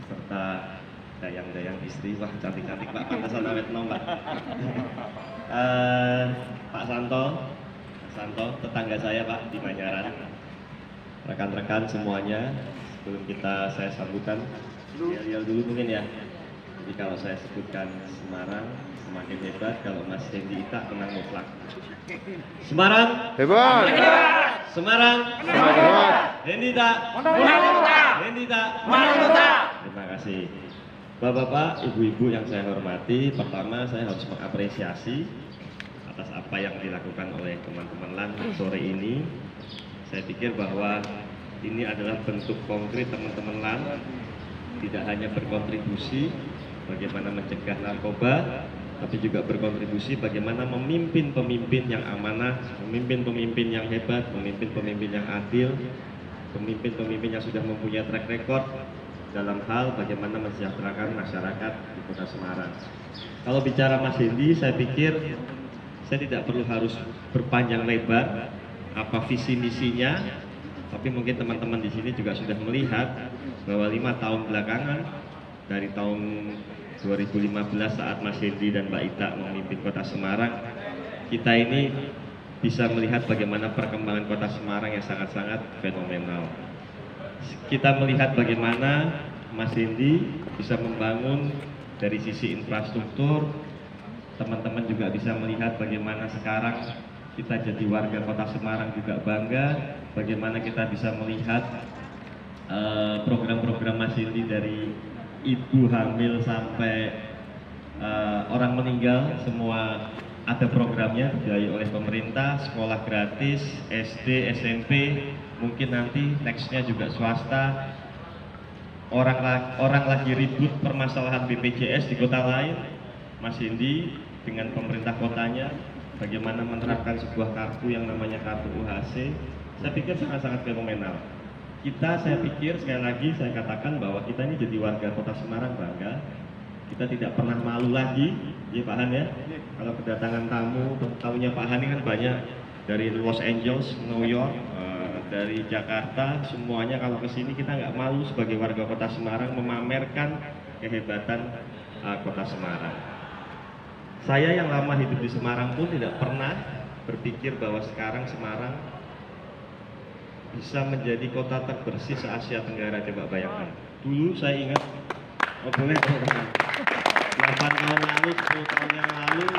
serta dayang-dayang istri. Wah, cantik-cantik Pak, pantasan awet nom Pak. Pak Santo, tetangga saya Pak di Manyaran. Rekan-rekan semuanya, sebelum saya sambutkan, lihat dulu mungkin ya. Jadi kalau saya sebutkan Semarang semakin hebat, kalau Mas Hendy Ita menang mutlak. Semarang Hebat. Semarang Hebat. Hendy Ita Hendy Ita. Terima kasih Bapak-bapak, ibu-ibu yang saya hormati. Pertama saya harus mengapresiasi atas apa yang dilakukan oleh teman-teman LAN sore ini. Saya pikir bahwa ini adalah bentuk konkret teman-teman LAN tidak hanya berkontribusi bagaimana mencegah narkoba, tapi juga berkontribusi bagaimana memimpin pemimpin yang amanah, memimpin pemimpin yang hebat, memimpin pemimpin yang adil, pemimpin-pemimpin yang sudah mempunyai track record dalam hal bagaimana mensejahterakan masyarakat di Kota Semarang. Kalau bicara Mas Hendy, saya pikir saya tidak perlu harus berpanjang lebar apa visi misinya, tapi mungkin teman-teman di sini juga sudah melihat bahwa 5 tahun belakangan dari tahun 2015 saat Mas Hendy dan Mbak Ita memimpin Kota Semarang, kita ini bisa melihat bagaimana perkembangan Kota Semarang yang sangat-sangat fenomenal. Kita melihat bagaimana Mas Hendy bisa membangun dari sisi infrastruktur. Teman-teman juga bisa melihat bagaimana sekarang kita jadi warga Kota Semarang juga bangga bagaimana kita bisa melihat program-program Mas Hendy dari ibu hamil sampai orang meninggal, semua ada programnya dibiayai oleh pemerintah, sekolah gratis, SD, SMP, mungkin nanti nextnya juga swasta. Orang lagi ribut permasalahan BPJS di kota lain, Mas Hendy dengan pemerintah kotanya bagaimana menerapkan sebuah kartu yang namanya kartu UHC, saya pikir sangat-sangat fenomenal. Saya pikir sekali lagi saya katakan bahwa kita ini jadi warga Kota Semarang bangga. Kita tidak pernah malu lagi, ya Pak Han ya. Kalau kedatangan tamunya Pak Han ini kan banyak dari Los Angeles, New York, dari Jakarta, semuanya kalau ke sini kita nggak malu sebagai warga Kota Semarang memamerkan kehebatan Kota Semarang. Saya yang lama hidup di Semarang pun tidak pernah berpikir bahwa sekarang Semarang bisa menjadi kota terbersih se-Asia Tenggara. Coba bayangkan. Dulu saya ingat, boleh 8 tahun lalu, 10 tahun yang lalu,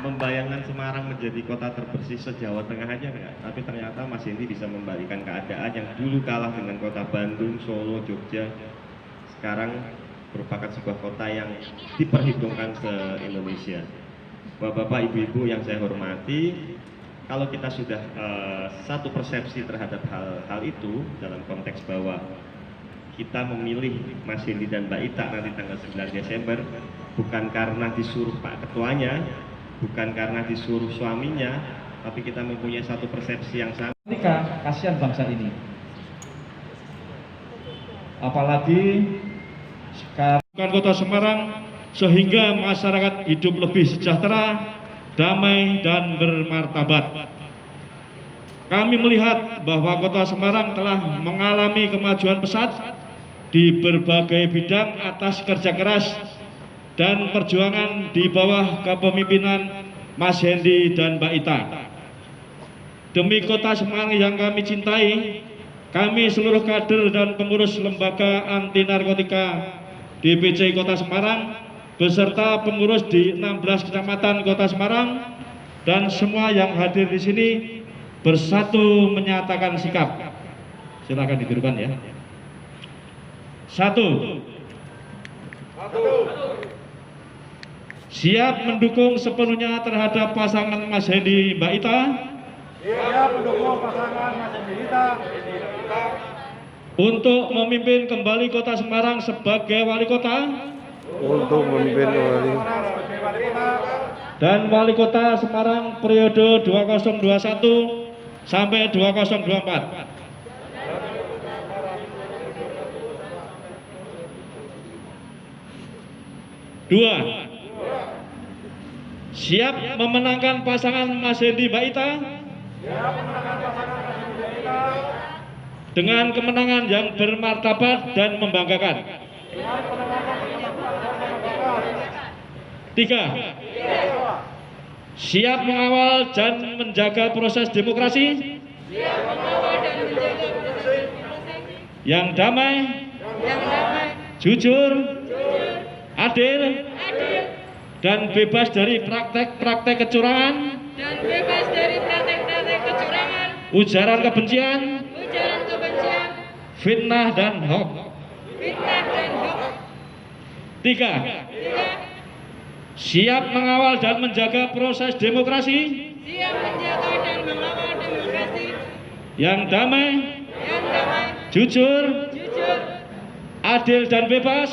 membayangkan Semarang menjadi kota terbersih se-Jawa Tengah aja enggak. Tapi ternyata Mas Hendy bisa membalikan keadaan yang dulu kalah dengan kota Bandung, Solo, Jogja. Sekarang merupakan sebuah kota yang diperhitungkan se-Indonesia. Bapak-bapak, ibu-ibu yang saya hormati, kalau kita sudah satu persepsi terhadap hal itu dalam konteks bahwa kita memilih Mas Hendy dan Mbak Ita nanti tanggal 9 Desember bukan karena disuruh Pak Ketuanya, bukan karena disuruh suaminya, tapi kita mempunyai satu persepsi yang sama. Kasihan bangsa ini. Apalagi sekarang Kota Semarang sehingga masyarakat hidup lebih sejahtera, damai dan bermartabat. Kami melihat bahwa Kota Semarang telah mengalami kemajuan pesat di berbagai bidang atas kerja keras dan perjuangan di bawah kepemimpinan Mas Hendy dan Mbak Ita. Demi Kota Semarang yang kami cintai, kami seluruh kader dan pengurus lembaga anti narkotika DPC Kota Semarang beserta pengurus di 16 kecamatan Kota Semarang dan semua yang hadir di sini bersatu menyatakan sikap. Silakan didudukkan ya. Satu. Siap mendukung sepenuhnya terhadap pasangan Mas Hendy Mbak Ita. Siap mendukung pasangan Mas Hendy Ita Untuk memimpin kembali Kota Semarang sebagai wali kota. untuk memimpin kembali Dan wali kota Semarang periode 2021 sampai 2024. Dua, siap memenangkan pasangan Mas Hendy Mbak Ita dengan kemenangan yang bermartabat dan membanggakan. dengan penanganan keselamatan dan penegakan. 3. Siap mengawal dan menjaga proses demokrasi yang damai, jujur, adil, dan bebas dari praktek-praktek kecurangan, ujaran kebencian, fitnah dan hoax. 3. Siap mengawal dan menjaga proses demokrasi yang damai, jujur, adil dan bebas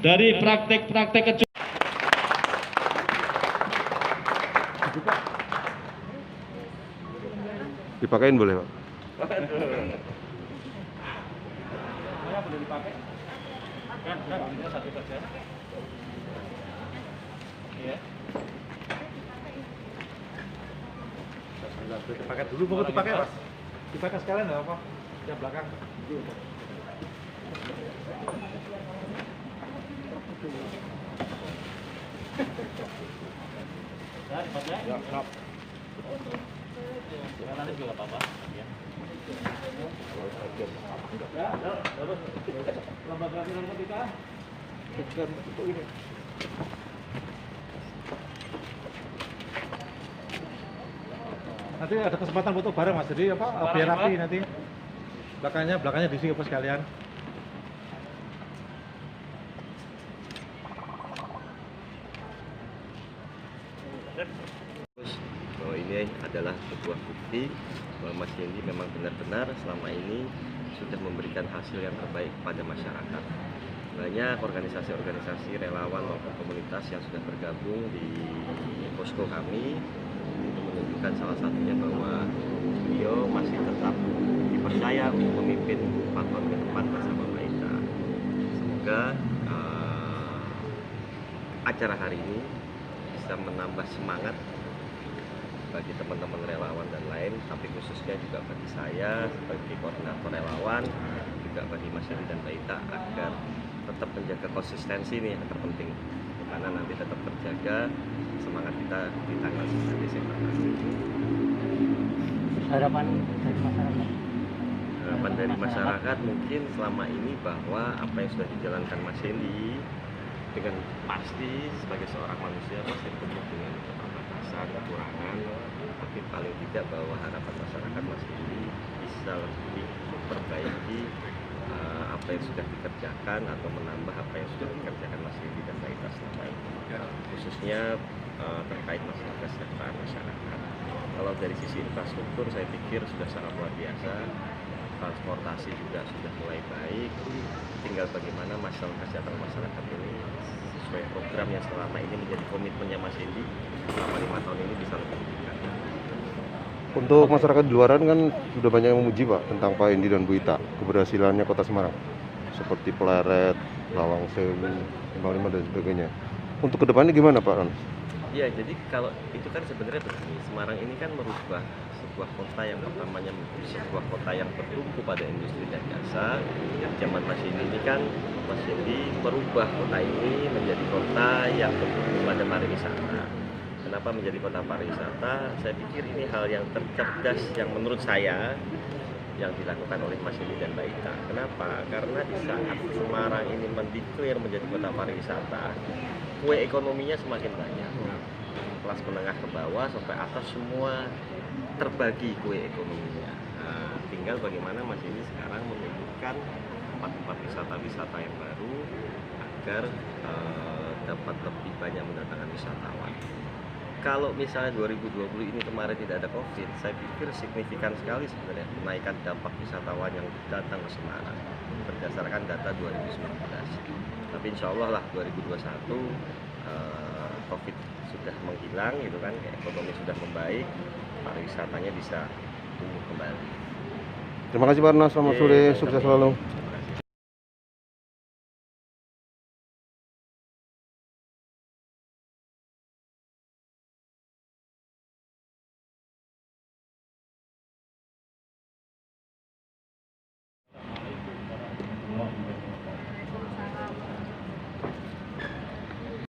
dari praktek-praktek kecurangan. Dipakein boleh, Pak? Dipakai dulu, mau dipakai Mas? Dipakai sekalian nggak apa? Yang belakang. Ya, siap. Nanti ada kesempatan foto bareng Mas, jadi apa? Biar rapi nanti. Belakangnya diisi apa sekalian. Bahwa ini adalah sebuah bukti bahwa Mas Yendi memang benar-benar selama ini sudah memberikan hasil yang terbaik kepada masyarakat. Banyak organisasi-organisasi relawan maupun komunitas yang sudah bergabung di posko kami untuk menunjukkan salah satunya bahwa beliau masih tetap dipercaya untuk memimpin 4 tahun ke depan bersama Mbak Ita. Semoga acara hari ini bisa menambah semangat bagi teman-teman relawan dan lain, tapi khususnya juga bagi saya sebagai koordinator relawan, juga bagi Mas Yendi dan Mbak Ita agar tetap menjaga konsistensi ini yang terpenting, karena nanti tetap terjaga semangat kita di tanggal 9 Desember. Harapan dari masyarakat? Harapan dari masyarakat mungkin selama ini bahwa apa yang sudah dijalankan Mas Yendi dengan pasti sebagai seorang manusia pasti penuh dengan keterbatasan, kekurangan, tapi paling tidak bahwa harapan masyarakat Mas Yendi bisa lebih memperbaiki apa yang sudah dikerjakan atau menambah apa yang sudah dikerjakan Mas Yendi dan Mbak Ita selama ini, khususnya terkait masalah kesejahteraan masyarakat. Kalau dari sisi infrastruktur saya pikir sudah sangat luar biasa, transportasi juga sudah mulai baik, tinggal bagaimana masalah kesejahteraan masyarakat ini sesuai program yang selama ini menjadi komitmennya Mas Yendi selama 5 tahun ini bisa lebih meningkat. Untuk masyarakat di luaran kan sudah banyak yang memuji, Pak, tentang Pak Yendi dan Bu Ita, keberhasilannya Kota Semarang, seperti Pleret, Lawang Sewu, 55 dan sebagainya. Untuk kedepannya gimana, Pak Ron? Ya, jadi kalau itu kan sebenarnya begini, Semarang ini kan merubah sebuah kota yang pertamanya sebuah kota yang bertumpu pada industri dan jasa. Zaman Mas Yendi ini kan Mas Yendi merubah kota ini menjadi kota yang bertumpu pada pariwisata. Kenapa menjadi kota pariwisata? Saya pikir ini hal yang tercerdas yang menurut saya yang dilakukan oleh Mas Yendi dan Mbak Ita. Kenapa? Karena di saat Semarang ini mendeklar menjadi kota pariwisata, kue ekonominya semakin banyak. Kelas menengah ke bawah sampai atas semua terbagi kue ekonominya. Nah, tinggal bagaimana Mas Yendi sekarang memikirkan tempat-tempat wisata-wisata yang baru agar dapat lebih banyak mendatangkan wisatawan. Kalau misalnya 2020 ini kemarin tidak ada COVID, saya pikir signifikan sekali sebenarnya kenaikan dampak wisatawan yang datang ke Semarang berdasarkan data 2019. Tapi insya Allah lah 2021 COVID sudah menghilang gitu kan, ekonomi sudah membaik, pariwisatanya bisa tumbuh kembali. Terima kasih, Pak Ron. Selamat sore, sukses selalu.